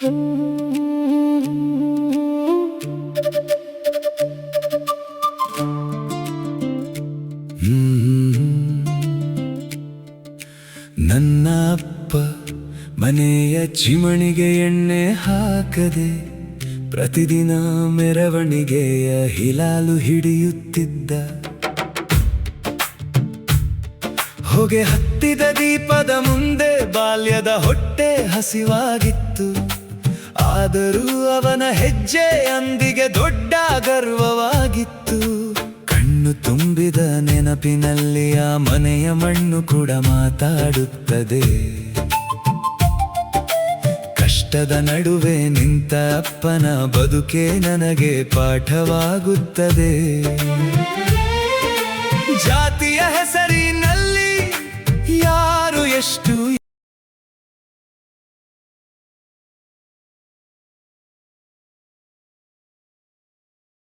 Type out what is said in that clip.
ನನ್ನ ಅಪ್ಪ ಮನೆಯ ಚಿಮಣಿಗೆ ಎಣ್ಣೆ ಹಾಕದೆ ಪ್ರತಿದಿನ ಮೆರವಣಿಗೆಯ ಹಿಲಾಲು ಹಿಡಿಯುತ್ತಿದ್ದ. ಹೊಗೆ ಹತ್ತಿದ ದೀಪದ ಮುಂದೆ ಬಾಲ್ಯದ ಹೊಟ್ಟೆ ಹಸಿವಾಗಿತ್ತು. ಆದರೂ ಅವನ ಹೆಜ್ಜೆ ಅಂದಿಗೆ ದೊಡ್ಡ ಗರ್ವವಾಗಿತ್ತು. ಕಣ್ಣು ತುಂಬಿದ ನೆನಪಿನಲ್ಲಿ ಆ ಮನೆಯ ಮಣ್ಣು ಕೂಡ ಮಾತಾಡುತ್ತದೆ. ಕಷ್ಟದ ನಡುವೆ ನಿಂತ ಅಪ್ಪನ ಬದುಕೆ ನನಗೆ ಪಾಠವಾಗುತ್ತದೆ. ಜಾತಿಯ ಹೆಸರಿನಲ್ಲಿ ಯಾರು ಎಷ್ಟು